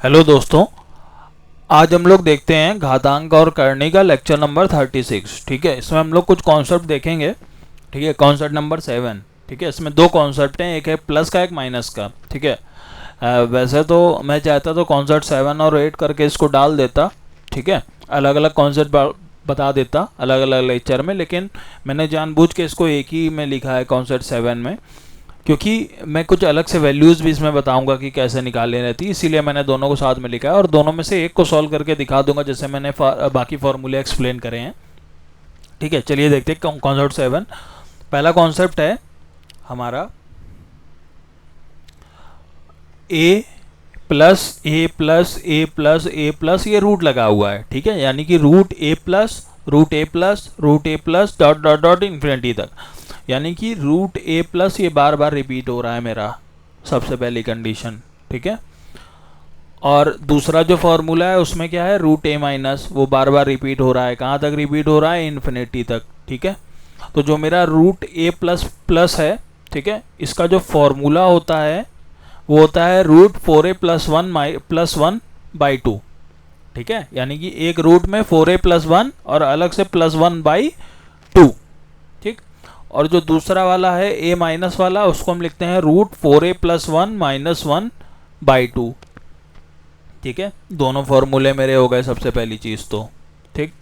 Hello दोस्तों, आज हम लोग देखते हैं घातांक और करनी का लेक्चर नंबर 36। ठीक है, इसमें हम लोग कुछ कॉन्सेप्ट देखेंगे। ठीक है, कॉन्सेप्ट नंबर 7। ठीक है, इसमें दो कॉन्सेप्ट हैं, एक है प्लस का, एक माइनस का। ठीक है, वैसे तो मैं चाहता तो कॉन्सेप्ट 7 और 8 करके इसको डाल देता। ठीक है, अलग अलग कॉन्सेप्ट बता देता अलग अलग लेक्चर में, लेकिन मैंने जानबूझ के इसको एक ही में लिखा है कॉन्सेप्ट 7 में, क्योंकि मैं कुछ अलग से वैल्यूज़ भी इसमें बताऊंगा कि कैसे निकालनी रहती है, इसीलिए मैंने दोनों को साथ में लिखा है और दोनों में से एक को सॉल्व करके दिखा दूंगा जैसे मैंने बाकी फॉर्मूले एक्सप्लेन करे हैं। ठीक है, चलिए देखते हैं कॉन्सेप्ट 7। पहला कॉन्सेप्ट है हमारा A plus A plus A plus A plus, ये रूट लगा हुआ है। ठीक है, यानी कि root A plus root A plus root A plus dot dot dot infinity तक, यानी कि रूट ए प्लस ये बार बार रिपीट हो रहा है मेरा, सबसे पहली कंडीशन। ठीक है, और दूसरा जो फॉर्मूला है उसमें क्या है, रूट ए माइनस, वो बार बार रिपीट हो रहा है। कहाँ तक रिपीट हो रहा है? इन्फिनिटी तक। ठीक है, तो जो मेरा रूट ए प्लस प्लस है, ठीक है, इसका जो फॉर्मूला होता है वो होता है root 4a plus one by two. ठीक है, यानी कि एक रूट में 4a प्लस वन और अलग से प्लस वन बाई टू। ठीक, और जो दूसरा वाला है a माइनस वाला, उसको हम लिखते हैं root 4a plus one minus one by two. ठीक है, दोनों फॉर्मूले मेरे हो गए सबसे पहली चीज़ तो। ठीक,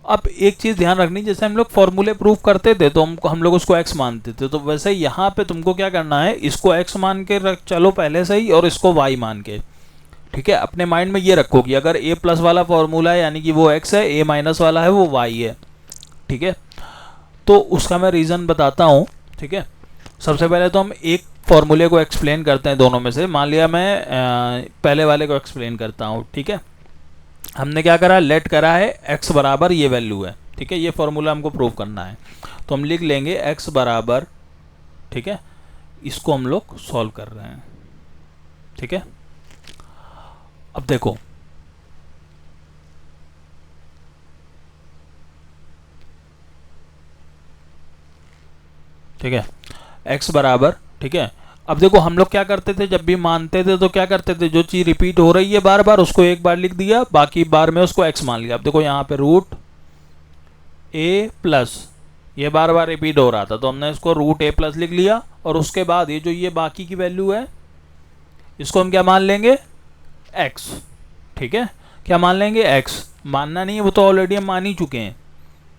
अब एक चीज़ ध्यान रखनी, जैसे हम लोग फॉर्मूले प्रूव करते थे तो हम लोग उसको x मानते थे, तो वैसे यहाँ पे तुमको क्या करना है, इसको x मान के रख चलो पहले से ही, और इसको y मान के। ठीक है, अपने माइंड में ये रखो कि अगर a प्लस वाला फॉर्मूला है यानी कि वो x है, a माइनस वाला है वो y है। ठीक है, तो उसका मैं रीज़न बताता हूँ। ठीक है, सबसे पहले तो हम एक फॉर्मूले को एक्सप्लेन करते हैं दोनों में से। मान लिया मैं पहले वाले को एक्सप्लेन करता हूँ। ठीक है, हमने क्या करा, लेट करा है x बराबर ये वैल्यू है। ठीक है, ये फॉर्मूला हमको प्रूव करना है, तो हम लिख लेंगे x बराबर, ठीक है, इसको हम लोग सॉल्व कर रहे हैं। ठीक है, अब देखो, ठीक है, x बराबर, ठीक है, अब देखो हम लोग क्या करते थे, जब भी मानते थे तो क्या करते थे, जो चीज़ रिपीट हो रही है बार बार उसको एक बार लिख दिया, बाकी बार में उसको x मान लिया। अब देखो यहाँ पे रूट ए प्लस ये बार बार रिपीट हो रहा था, तो हमने इसको रूट ए प्लस लिख लिया, और उसके बाद ये जो ये बाकी की वैल्यू है इसको हम क्या मान लेंगे, x। ठीक है, क्या मान लेंगे, x। मानना नहीं है, वो तो ऑलरेडी हम मान ही चुके हैं।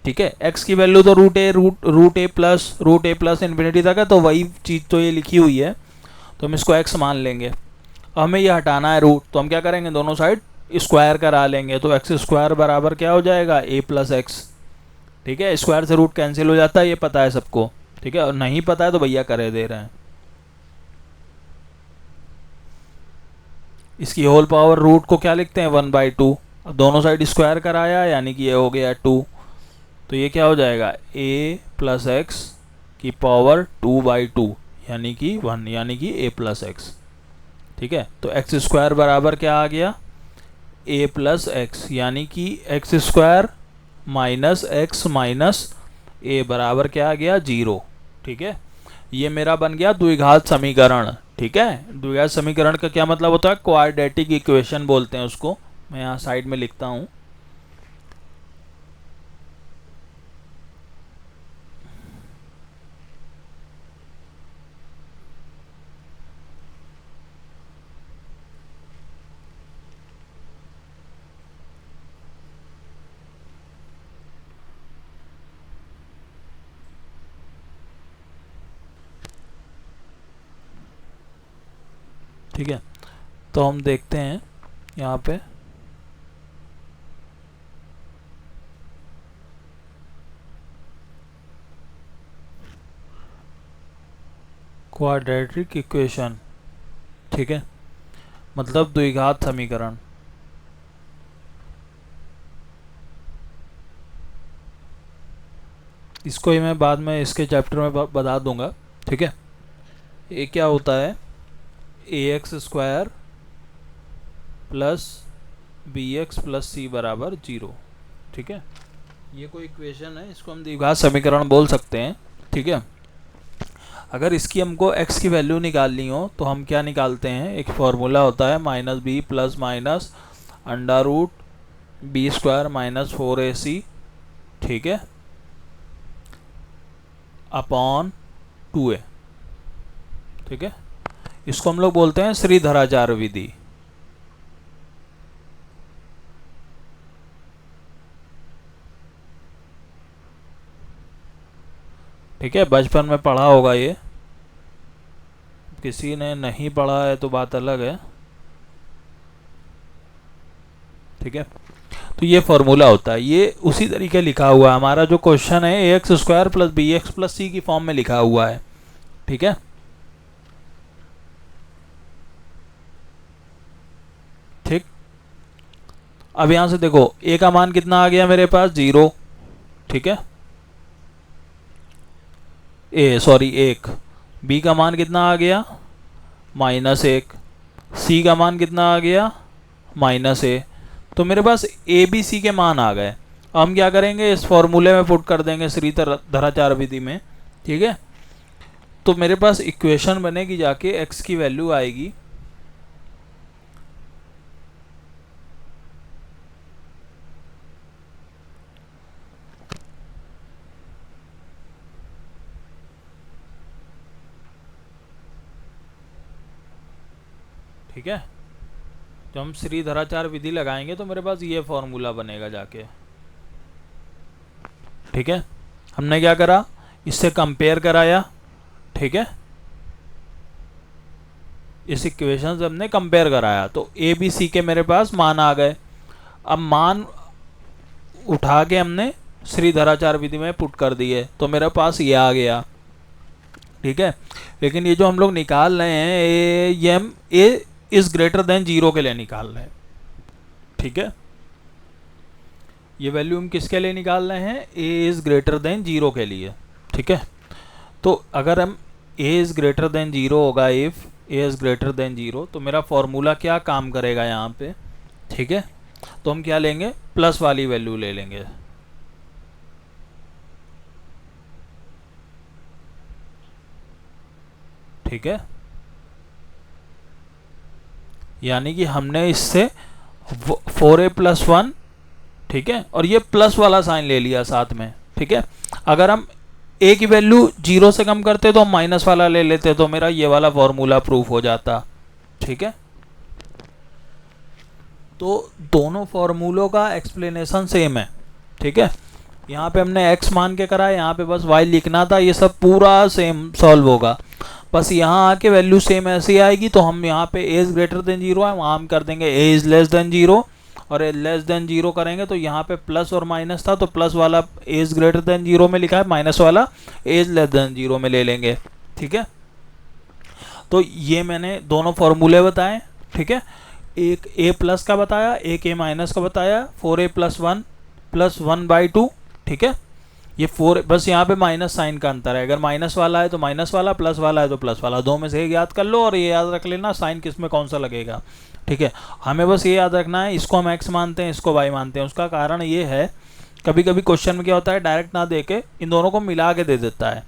ठीक है, x की वैल्यू तो रूट ए प्लस इन्फिनिटी तक है, तो वही चीज़ तो ये लिखी हुई है, तो हम इसको x मान लेंगे। अब हमें ये हटाना है रूट, तो हम क्या करेंगे, दोनों साइड स्क्वायर करा लेंगे, तो एक्स स्क्वायर बराबर क्या हो जाएगा, ए प्लस एक्स। ठीक है, स्क्वायर से रूट कैंसिल हो जाता है, ये पता है सबको। ठीक है, और नहीं पता है तो भैया करे दे रहे हैं। इसकी होल पावर रूट को क्या लिखते हैं, 1/2। अब दोनों साइड स्क्वायर कराया यानी कि ये हो गया 2, तो ये क्या हो जाएगा, a प्लस एक्स की पावर 2/2 यानी कि 1, यानी कि a प्लस एक्स। ठीक है, तो एक्स स्क्वायर बराबर क्या आ गया, a प्लस एक्स, यानी कि x square minus x minus a बराबर क्या आ गया, 0। ठीक है, ये मेरा बन गया द्विघात समीकरण। ठीक है, द्विघात समीकरण का क्या मतलब होता है, क्वाड्रेटिक इक्वेशन बोलते हैं उसको। मैं यहाँ साइड में लिखता हूँ। ठीक है, तो हम देखते हैं यहाँ पे, क्वाड्रेटिक इक्वेशन। ठीक है, मतलब द्विघात समीकरण। इसको ही मैं बाद में इसके चैप्टर में बता दूंगा। ठीक है, ये क्या होता है, A x square plus B x plus C बराबर 0। ठीक है, ये कोई इक्वेशन है, इसको हम द्विघात समीकरण बोल सकते हैं। ठीक है, अगर इसकी हमको x की वैल्यू निकालनी हो तो हम क्या निकालते हैं, एक फॉर्मूला होता है -b plus minus under root B square minus 4ac, ठीक है, अपॉन 2a, ठीक है। इसको हम लोग बोलते हैं श्रीधराचार्य विधि। ठीक है, बचपन में पढ़ा होगा ये, किसी ने नहीं पढ़ा है तो बात अलग है, ठीक है। तो ये फॉर्मूला होता है, ये उसी तरीके लिखा हुआ है। हमारा जो क्वेश्चन है A x square plus B x plus C की फॉर्म में लिखा हुआ है, ठीक है। ठीक, अब यहां से देखो ए का मान कितना आ गया मेरे पास 0, ठीक है, एक, बी का मान कितना आ गया -1, सी का मान कितना आ गया -a। तो मेरे पास ए बी सी के मान आ गए। अब हम क्या करेंगे, इस फॉर्मूले में पुट कर देंगे श्रीधराचार्य विधि में, ठीक है। तो मेरे पास इक्वेशन बनेगी जाके x की वैल्यू आएगी ठीक है। जब हम श्रीधराचार्य विधि लगाएंगे तो मेरे पास ये फॉर्मूला बनेगा जाके, ठीक है। हमने क्या करा, इससे कंपेयर कराया, ठीक है, इस इक्वेशन से हमने कंपेयर कराया तो ए बी सी के मेरे पास मान आ गए। अब मान उठा के हमने श्रीधराचार्य विधि में पुट कर दिए तो मेरे पास ये आ गया, ठीक है। लेकिन ये जो हम लोग निकाल रहे हैं ए इज ग्रेटर देन 0 के लिए निकाल रहे हैं, ठीक है। ये वैल्यू हम किसके लिए निकाल रहे हैं, ए इज ग्रेटर देन 0 के लिए, ठीक है। तो अगर हम ए इज ग्रेटर देन 0 होगा, if A is greater than 0, तो मेरा फॉर्मूला क्या काम करेगा यहाँ पे, ठीक है। तो हम क्या लेंगे, प्लस वाली वैल्यू ले लेंगे, ठीक है। यानी कि हमने इससे 4a + 1, ठीक है, और ये प्लस वाला साइन ले लिया साथ में, ठीक है। अगर हम a की वैल्यू 0 से कम करते तो हम माइनस वाला ले लेते तो मेरा ये वाला फॉर्मूला प्रूफ हो जाता, ठीक है। तो दोनों फॉर्मूलों का एक्सप्लेनेशन सेम है, ठीक है। यहाँ पे हमने x मान के करा है, यहाँ पे बस y लिखना था, ये सब पूरा सेम सॉल्व होगा। बस यहाँ आके वैल्यू सेम ऐसी आएगी तो हम यहाँ पे a इज ग्रेटर देन 0 है, वहाँ हम कर देंगे a इज लेस देन 0, और a लेस देन 0 करेंगे तो यहाँ पे प्लस और माइनस था तो प्लस वाला a इज ग्रेटर देन 0 में लिखा है, माइनस वाला a इज लेस देन 0 में ले लेंगे, ठीक है। तो ये मैंने दोनों फॉर्मूले बताए, ठीक है। एक a प्लस का बताया, एक a माइनस का बताया, 4a + 1 + 1/2, ठीक है। ये 4, बस यहाँ पे माइनस साइन का अंतर है, अगर माइनस वाला है तो माइनस वाला, प्लस वाला है तो प्लस वाला, दो में से एक याद कर लो और ये याद रख लेना साइन किस में कौन सा लगेगा, ठीक है। हमें बस ये याद रखना है, इसको हम x मानते हैं, इसको y मानते हैं। उसका कारण ये है, कभी कभी क्वेश्चन में क्या होता है, डायरेक्ट ना दे के इन दोनों को मिला के दे देता है।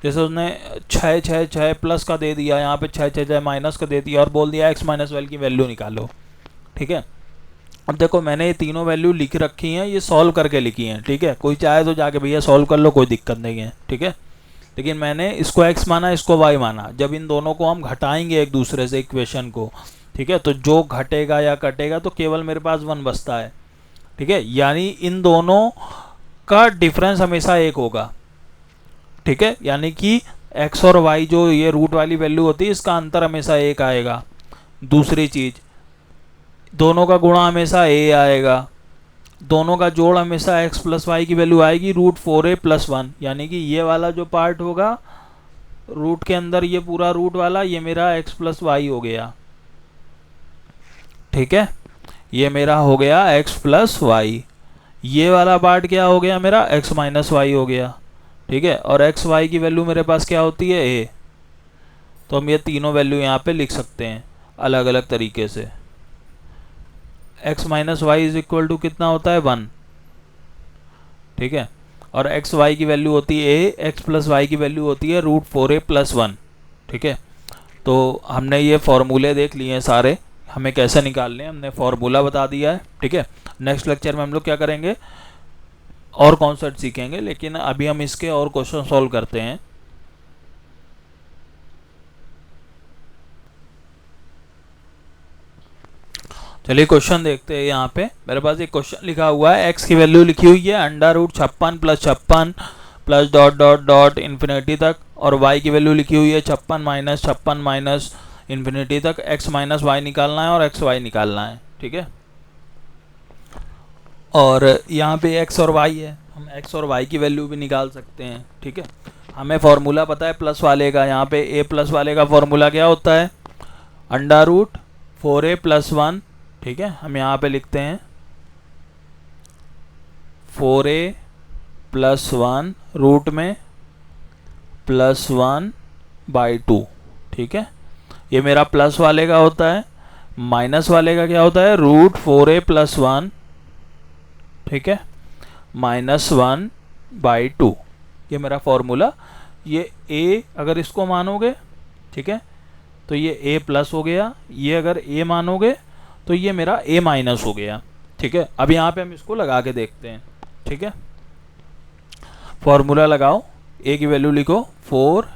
जैसे उसने 6 प्लस का दे दिया, यहाँ पे 6 माइनस का दे दिया और बोल दिया x - 12 की वैल्यू निकालो, ठीक है। अब देखो मैंने ये तीनों वैल्यू लिख रखी हैं, ये सॉल्व करके लिखी हैं, ठीक है। कोई चाहे तो जाके भैया सॉल्व कर लो, कोई दिक्कत नहीं है, ठीक है। लेकिन मैंने इसको x माना, इसको y माना। जब इन दोनों को हम घटाएंगे एक दूसरे से इक्वेशन को, ठीक है, तो जो घटेगा या कटेगा तो केवल मेरे पास 1 बचता है, ठीक है। यानी इन दोनों का डिफरेंस हमेशा 1 होगा, ठीक है। यानी कि x और y जो ये रूट वाली वैल्यू होती है, इसका अंतर हमेशा 1 आएगा। दूसरी चीज़, दोनों का गुणा हमेशा a आएगा, दोनों का जोड़ हमेशा x + y की वैल्यू आएगी √4a + 1। यानी कि ये वाला जो पार्ट होगा रूट के अंदर, ये पूरा रूट वाला, ये मेरा x + y हो गया, ठीक है। ये मेरा हो गया x + y। ये वाला पार्ट क्या हो गया मेरा, x - y हो गया, ठीक है। और x y की वैल्यू मेरे पास क्या होती है, a। तो हम ये तीनों वैल्यू यहाँ पे लिख सकते हैं अलग अलग तरीके से। x - y is equal to कितना होता है, 1, ठीक है। और x y की वैल्यू होती है a, x + y की वैल्यू होती है √4a + 1, ठीक है, तो हमने ये फॉर्मूले देख लिए हैं सारे, हमें कैसे निकालने हैं हमने फॉर्मूला बता दिया है। ठीक है, नेक्स्ट लेक्चर में हम लोग क्या करेंगे, और कॉन्सेप्ट सीखेंगे, लेकिन अभी हम इसके और क्वेश्चन सॉल्व करते हैं। चलिए क्वेश्चन देखते हैं। यहाँ पे मेरे पास एक क्वेश्चन लिखा हुआ है, x की वैल्यू लिखी हुई है √56 + 56 plus dot dot dot infinity तक, और y की वैल्यू लिखी हुई है 56 - 56 - इन्फिनिटी तक। x - y निकालना है और x y निकालना है। ठीक है, और यहाँ पे x और y है, हम x और y की वैल्यू भी निकाल सकते हैं। ठीक है, हमें फॉर्मूला पता है प्लस वाले का, यहाँ पे a प्लस वाले का फॉर्मूला क्या होता है, √4a + 1। ठीक है, हम यहाँ पे लिखते हैं 4a + 1 रूट में +1/2। ठीक है, ये मेरा प्लस वाले का होता है, माइनस वाले का क्या होता है, √4a + 1। ठीक है, -1/2, ये मेरा फॉर्मूला। ये a अगर इसको मानोगे, ठीक है, तो ये a प्लस हो गया, ये अगर a मानोगे तो ये मेरा a माइनस हो गया। ठीक है, अब यहाँ पे हम इसको लगा के देखते हैं। ठीक है, फॉर्मूला लगाओ, a की वैल्यू लिखो 4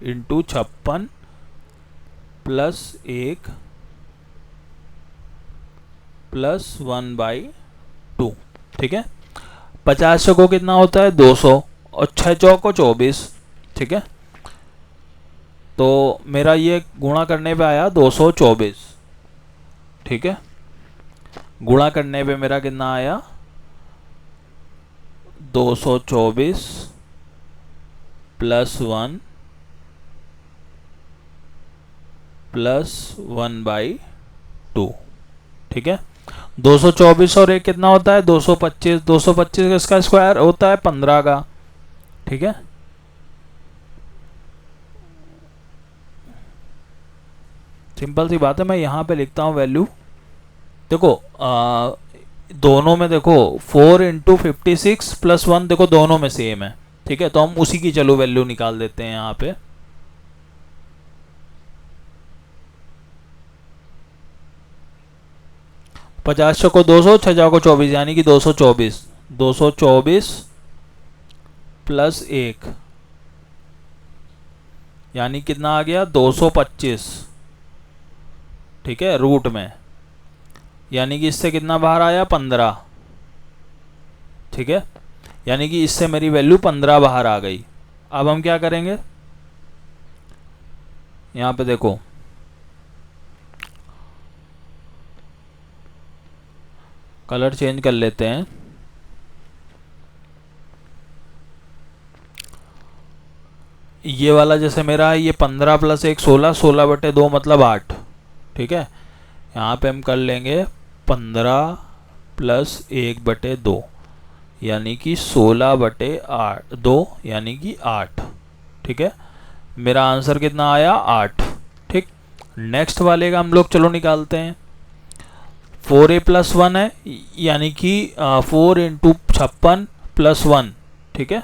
× 56 + 1 + 1/2। ठीक है, 50 चौको कितना होता है 200, और 6 चौको 24। ठीक है, तो मेरा ये गुणा करने पे आया 224। ठीक है, गुणा करने पे मेरा कितना आया 224 + 1 + 1/2। ठीक है, 224 और 1 कितना होता है 225, 225 इसका स्क्वायर होता है 15 का। ठीक है, सिंपल सी बात है। मैं यहाँ पे लिखता हूँ वैल्यू, देखो दोनों में देखो 4 × 56 + 1 देखो दोनों में सेम है। ठीक है, तो हम उसी की चलो वैल्यू निकाल देते हैं यहाँ पे। पचास चौको 200, 6 चौको 24, यानी कि 224। 224 + 1 यानी कितना आ गया 225। ठीक है, रूट में, यानी कि इससे कितना बाहर आया 15। ठीक है, यानी कि इससे मेरी वैल्यू 15 बाहर आ गई। अब हम क्या करेंगे, यहाँ पे देखो कलर चेंज कर लेते हैं। ये वाला जैसे मेरा है, ये 15 + 1 16, 16/2 मतलब 8। ठीक है, यहाँ पे हम कर लेंगे 15 + 1/2 यानी कि 16/2 यानी कि 8। ठीक है, मेरा आंसर कितना आया 8। ठीक, नेक्स्ट वाले का हम लोग चलो निकालते हैं। 4a + 1 है, यानी कि 4 × 56 + 1। ठीक है,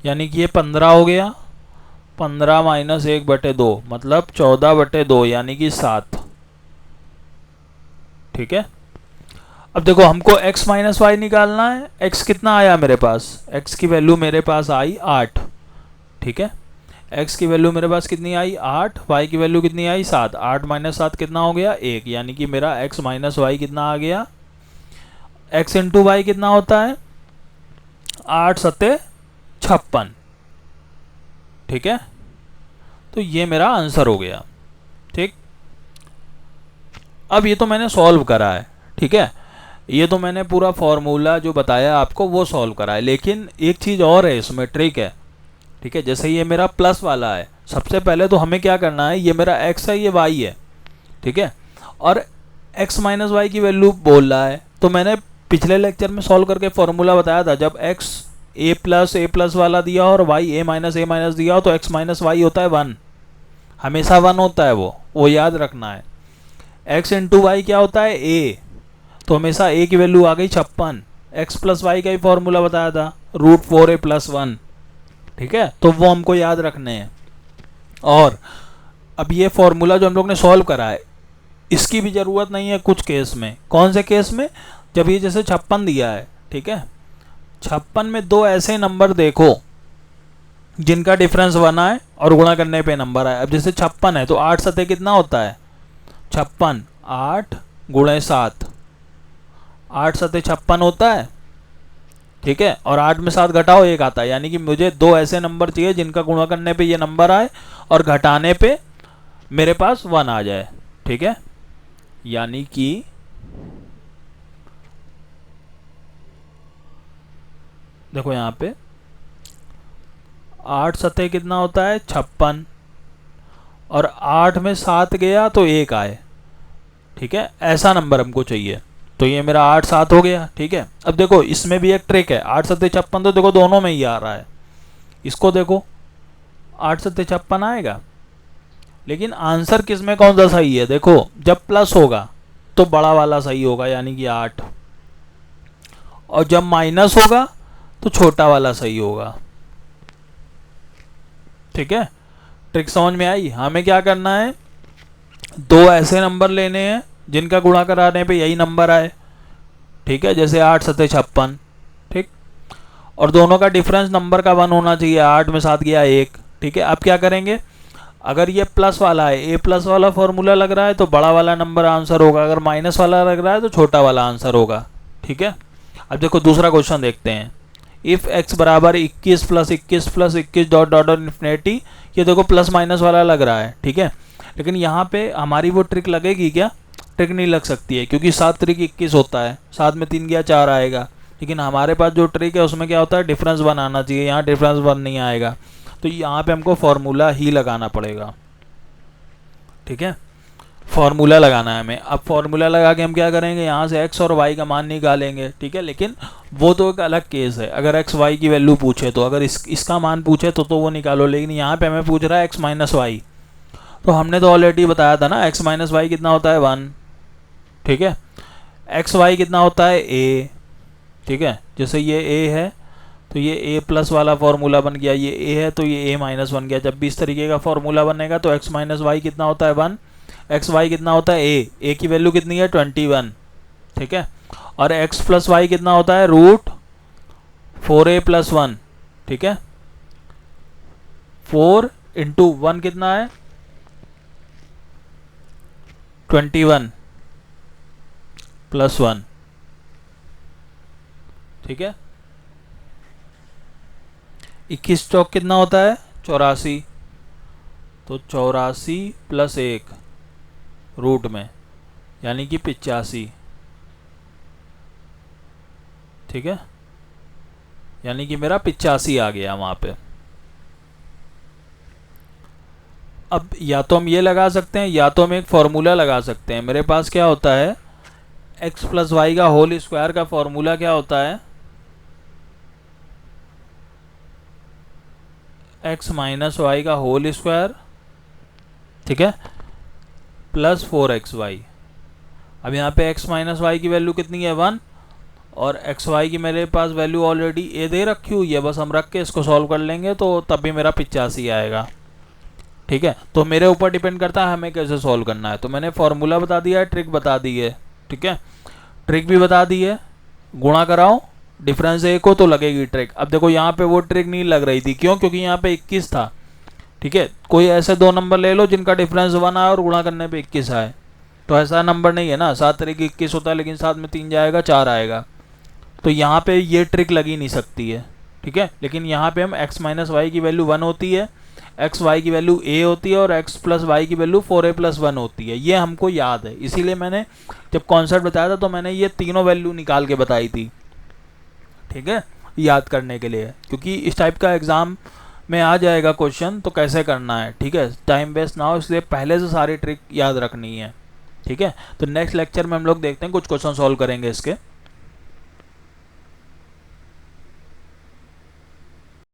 यानी कि ये 15 हो गया, 15 - 1/2 मतलब 14/2 यानी कि 7। ठीक है, अब देखो हमको x - y निकालना है। x कितना आया मेरे पास, x की वैल्यू मेरे पास आई 8। ठीक है, x की वैल्यू मेरे पास कितनी आई 8, y की वैल्यू कितनी आई 7। 8 - 7 कितना हो गया 1, यानी कि मेरा x - y कितना आ गया, x × y कितना होता है 8 × 7 = 56। ठीक है, तो ये मेरा आंसर हो गया। ठीक, अब ये तो मैंने सॉल्व करा है। ठीक है, ये तो मैंने पूरा फॉर्मूला जो बताया आपको वो सॉल्व करा है, लेकिन एक चीज़ और है इसमें, ट्रिक है। ठीक है, जैसे ये मेरा प्लस वाला है, सबसे पहले तो हमें क्या करना है, ये मेरा x है, ये y है। ठीक है, और x - y की वैल्यू बोल रहा है, तो मैंने पिछले लेक्चर में सॉल्व करके फॉर्मूला बताया था, जब x a+ वाला दिया और y a - दिया हो तो x - y होता है 1, हमेशा 1 होता है वो याद रखना है। x × y क्या होता है a, तो हमेशा a की वैल्यू आ गई 56। x प्लस वाई का ही फॉर्मूला बताया था, √4a+1। ठीक है, तो वो हमको याद रखने हैं। और अब ये फॉर्मूला जो हम लोग ने सॉल्व करा है, इसकी भी ज़रूरत नहीं है कुछ केस में। कौन से केस में? जब ये जैसे 56 दिया है, ठीक है, 56 में दो ऐसे नंबर देखो जिनका डिफरेंस 1 आए और गुणा करने पे नंबर आए। अब जैसे 56 है तो 8 सतह कितना होता है? 56, 8 गुणे 7, 8 सतह 56 होता है। ठीक है, और 8 में 7 घटाओ 1 आता है, यानी कि मुझे दो ऐसे नंबर चाहिए जिनका गुणा करने पे ये नंबर आए और घटाने पे मेरे पास 1 आ जाए। ठीक है, यानी कि देखो यहाँ पे 8 सतह कितना होता है? 56, और 8 में 7 गया तो 1 आए। ठीक है, ऐसा नंबर हमको चाहिए। तो ये मेरा 8 7 हो गया। ठीक है, अब देखो इसमें भी एक ट्रिक है। 8 सतह 56 तो देखो दोनों में ही आ रहा है। इसको देखो 8 सतह 56 आएगा, लेकिन आंसर किस में कौन सा सही है? देखो जब प्लस होगा तो बड़ा वाला सही होगा, यानी कि 8, और जब माइनस होगा तो छोटा वाला सही होगा। ठीक है, ट्रिक समझ में आई? हमें क्या करना है, दो ऐसे नंबर लेने हैं जिनका गुणा कराने पे यही नंबर आए। ठीक है, जैसे 8 सतह 56। ठीक, और दोनों का डिफरेंस नंबर का 1 होना चाहिए। 8 में 7 गया 1। ठीक है, अब क्या करेंगे, अगर ये प्लस वाला है, ए प्लस वाला फॉर्मूला लग रहा है तो बड़ा वाला नंबर आंसर होगा, अगर माइनस वाला लग रहा है तो छोटा वाला आंसर होगा। ठीक है, अब देखो दूसरा क्वेश्चन देखते हैं। इफ़ x बराबर 21 + 21 + 21 डॉट डॉट डॉट इन्फिनिटी, ये देखो प्लस माइनस वाला लग रहा है। ठीक है, लेकिन यहाँ पे हमारी वो ट्रिक लगेगी क्या? ट्रिक नहीं लग सकती है, क्योंकि 7 3 21 होता है, 7 में 3 गया 4 आएगा। लेकिन हमारे पास जो ट्रिक है उसमें क्या होता है, डिफरेंस 1 आना चाहिए। यहाँ डिफरेंस 1 नहीं आएगा, तो यहाँ पे हमको फॉर्मूला ही लगाना पड़ेगा। ठीक है, फॉर्मूला लगाना है हमें। अब फॉर्मूला लगा के हम क्या करेंगे, यहाँ से x और y का मान निकालेंगे। ठीक है, लेकिन वो तो एक अलग केस है। अगर x y की वैल्यू पूछे तो, अगर इसका मान पूछे तो वो निकालो, लेकिन यहाँ पे हमें पूछ रहा है x माइनस वाई। तो हमने तो ऑलरेडी बताया था ना, x माइनस वाई कितना होता है? 1। ठीक है, एक्स वाई कितना होता है? a। ठीक है, जैसे ये a है तो ये a प्लस वाला फॉर्मूला बन गया, ये a है तो ये a माइनस बन गया। जब भी इस तरीके का फॉर्मूला बनेगा तो x माइनस वाई कितना होता है? 1। एक्स वाई कितना होता है? a की वैल्यू कितनी है? 21। ठीक है, और x प्लस वाई कितना होता है? √4a+1। ठीक है, 4 × 1 कितना है? 21 + 1। ठीक है, 21 चौक कितना होता है? 84। तो 84 + 1 रूट में, यानी कि 85। ठीक है, यानी कि मेरा 85 आ गया वहाँ पे। अब या तो हम ये लगा सकते हैं, या तो हम एक फॉर्मूला लगा सकते हैं। मेरे पास क्या होता है, x + y का होल स्क्वायर का फॉर्मूला क्या होता है? x माइनस वाई का होल स्क्वायर, ठीक है, प्लस 4xy। अब यहाँ पे x माइनस वाई की वैल्यू कितनी है? 1, और एक्स वाई की मेरे पास वैल्यू ऑलरेडी a दे रखी हुई है, बस हम रख के इसको सॉल्व कर लेंगे तो तब भी मेरा 85 आएगा। ठीक है, तो मेरे ऊपर डिपेंड करता है हमें कैसे सॉल्व करना है। तो मैंने फॉर्मूला बता दिया है, ट्रिक बता दी है। ठीक है, ट्रिक भी बता दी है, गुणा कराओ डिफरेंस 1 हो तो लगेगी ट्रिक। अब देखो यहाँ पे वो ट्रिक नहीं लग रही थी, क्यों? क्योंकि यहाँ पे 21 था। ठीक है, कोई ऐसे दो नंबर ले लो जिनका डिफरेंस 1 आए और गुणा करने पे 21 आए, तो ऐसा नंबर नहीं है ना। 7 3 21 होता है, लेकिन 7 में 3 जाएगा 4 आएगा, तो यहाँ पे ये ट्रिक लगी नहीं सकती है। ठीक है, लेकिन यहाँ पे हम x माइनस वाई की वैल्यू 1 होती है, एक्स वाई की वैल्यू a होती है, और x प्लस वाई की वैल्यू 4a+1 होती है। ये हमको याद है, इसीलिए मैंने जब कॉन्सेप्ट बताया था तो मैंने ये तीनों वैल्यू निकाल के बताई थी। ठीक है, याद करने के लिए, क्योंकि इस टाइप का एग्ज़ाम में आ जाएगा क्वेश्चन, तो कैसे करना है। ठीक है, टाइम वेस्ट ना हो, इसलिए पहले से सारी ट्रिक याद रखनी है। ठीक है, तो नेक्स्ट लेक्चर में हम लोग देखते हैं, कुछ क्वेश्चन सॉल्व करेंगे इसके।